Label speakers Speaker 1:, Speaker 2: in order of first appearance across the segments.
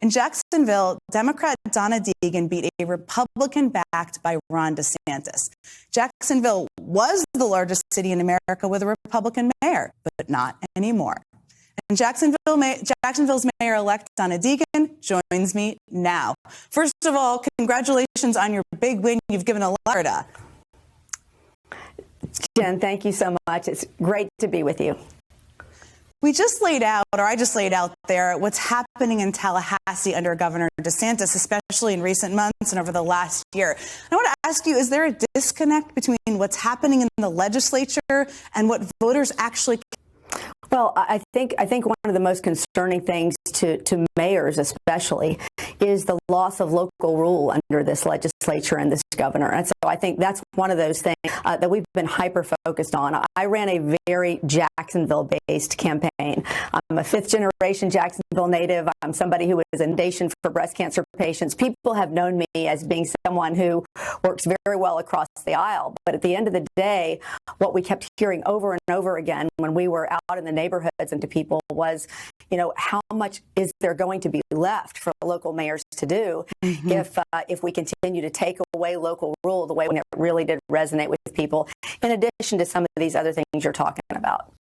Speaker 1: In Jacksonville, Democrat Donna Deegan beat a Republican backed by Ron DeSantis. Jacksonville was the largest city in America with a Republican mayor, but not anymore. And Jacksonville's mayor-elect Donna Deegan joins me now. First of all, congratulations on your big win. You've given a lot.
Speaker 2: Jen, thank you so much. It's great to be with you.
Speaker 1: I just laid out there what's happening in Tallahassee under Governor DeSantis, especially in recent months and over the last year. I want to ask you, is there a disconnect between what's happening in the legislature and what voters actually?
Speaker 2: Well, I think one of the most concerning things to mayors especially is the loss of local rule under this legislature and this governor. And so I think that's one of those things that we've been hyper-focused on. I ran a very Jacksonville-based campaign. I'm a fifth-generation Jacksonville native. I'm somebody who is a foundation for breast cancer patients. People have known me as being someone who works very well across the aisle. But at the end of the day, what we kept hearing over and over again when we were out in the neighborhoods and to people was, how much is there going to be left for local mayors to do if we continue to take away local rule the way it really did resonate with people, in addition to some of these other things you're talking about?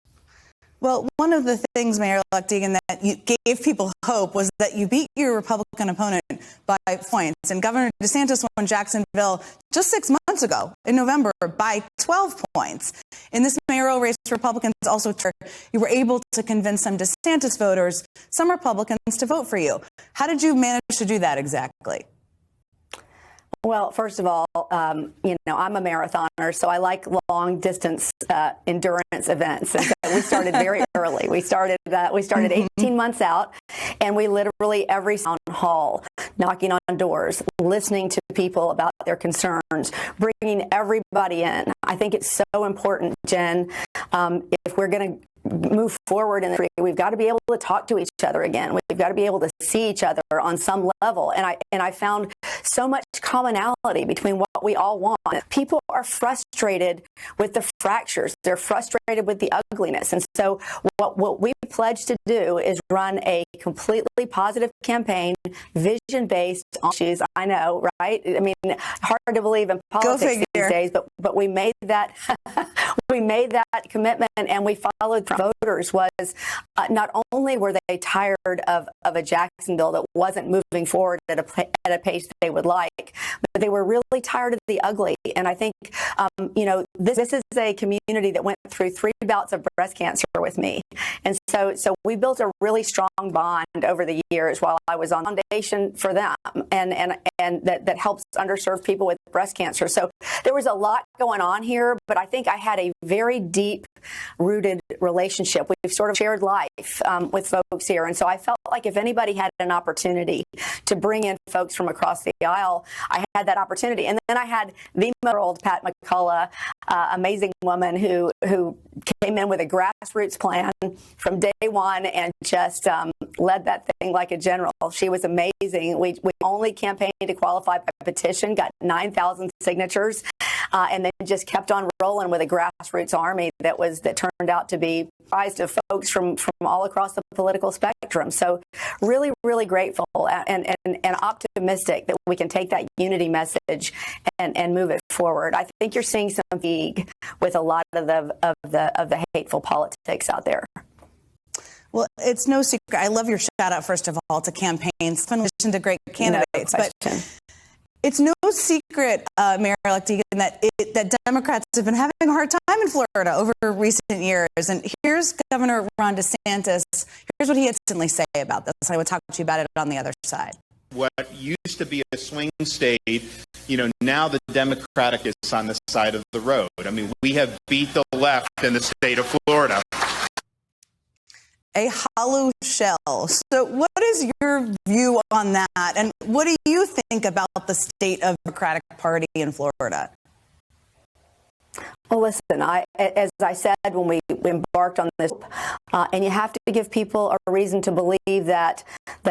Speaker 1: Well, one of the things, Mayor-elect Deegan, that you gave people hope was that you beat your Republican opponent by points. And Governor DeSantis won Jacksonville just 6 months ago in November by 12 points. In this mayoral race, Republicans also you were able to convince some DeSantis voters, some Republicans, to vote for you. How did you manage to do that exactly?
Speaker 2: Well, first of all, I'm a marathoner, so I like long distance endurance events. And so we started very early. We started 18 months out, and we literally every town hall, knocking on doors, listening to people about their concerns, bringing everybody in. I think it's so important, Jen, if we're going to move forward in the country, we've got to be able to talk to each other again. We've got to be able to see each other on some level. And I found so much commonality between what we all want. People are frustrated with the fractures. They're frustrated with the ugliness. And so what we pledge to do is run a completely positive campaign, vision-based on issues. I know, right? I mean, hard to believe in politics these days, but we made that we made that commitment, and we followed through. Voters was not only were they tired of a Jacksonville that wasn't moving forward at a pace they would like, but they were really tired of the ugly. And I think, this is a community that went through 3 bouts of breast cancer with me. And so we built a really strong bond over the years while I was on foundation for them, and that helps underserved people with breast cancer. So there was a lot going on here, but I think I had a very deep rooted relationship. We've sort of shared life with folks here. And so I felt like if anybody had an opportunity to bring in folks from across the aisle, I had that opportunity. And then I had the old Pat McCullough, amazing woman who came in with a grassroots plan from day one and just led that thing like a general. She was amazing. We only campaigned to qualify by petition, got 9,000 signatures, and then just kept on rolling with a grassroots army that turned out to be comprised of folks from all across the political spectrum. So really, really grateful and optimistic that we can take that unity message and move it forward. I think you're seeing some fatigue with a lot of the hateful politics out there.
Speaker 1: Well, it's no secret. I love your shout out, first of all, to campaigns, in addition to great candidates. But it's no secret, Mayor-elect Deegan, that Democrats have been having a hard time in Florida over recent years. And here's Governor Ron DeSantis. Here's what he had to recently say about this. I would talk to you about it on the other side.
Speaker 3: What used to be a swing state, now the Democratic is on the side of the road. I mean, we have beat the left in the state of Florida.
Speaker 1: A hollow shell. So what is your view on that? And what do you think about the state of the Democratic Party in Florida?
Speaker 2: Well, listen, as I said when we embarked on this, and you have to give people a reason to believe that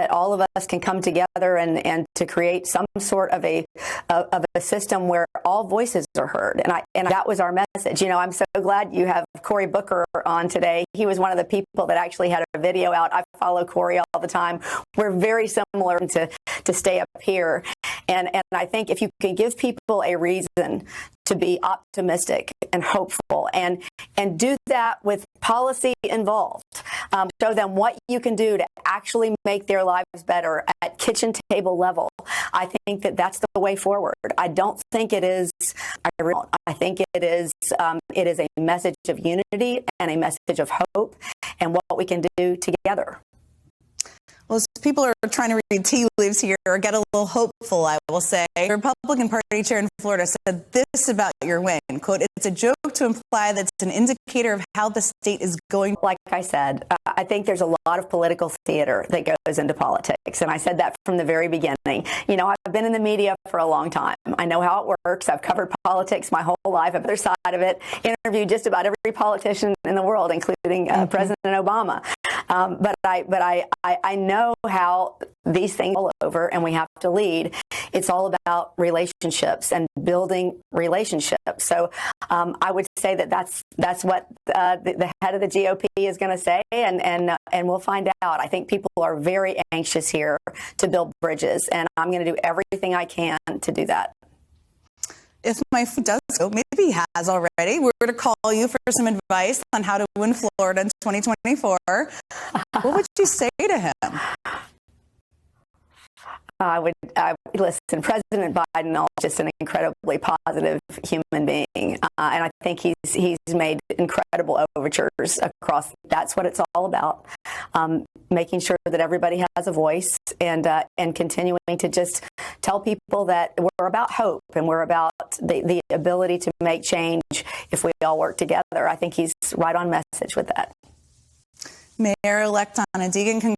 Speaker 2: all of us can come together and to create some sort of a system where all voices are heard. And that was our message. You know, I'm so glad you have Cory Booker on today. He was one of the people that actually had a video out. I follow Cory all the time. We're very similar to stay up here. And I think if you can give people a reason to be optimistic and hopeful and do that with policy involved, show them what you can do to actually make their lives better at kitchen table level, I think that that's the way forward. I don't think it is. I think it is a message of unity and a message of hope and what we can do together.
Speaker 1: Well, as people are trying to read tea leaves here or get a little hopeful, I will say, the Republican Party chair in Florida said this about your win, quote, "It's a joke to imply that's an indicator of how the state is going."
Speaker 2: Like I said, I think there's a lot of political theater that goes into politics. And I said that from the very beginning. You know, I've been in the media for a long time. I know how it works. I've covered politics my whole life, the other side of it, interviewed just about every politician in the world, including President Obama. But I know how these things all over, and we have to lead. It's all about relationships and building relationships. So I would say that that's what the head of the GOP is going to say, and we'll find out. I think people are very anxious here to build bridges, and I'm going to do everything I can to do that.
Speaker 1: If my friend does so, maybe he has already, we're to call you for some advice on how to win Florida in 2024. What would you say to him?
Speaker 2: I would listen. President Biden is just an incredibly positive human being, and I think he's made incredible overtures across. That's what it's all about, making sure that everybody has a voice, and continuing to just tell people that we're about hope and we're about the ability to make change if we all work together. I think he's right on message with that.
Speaker 1: Mayor-elect Donna Deegan, congratulations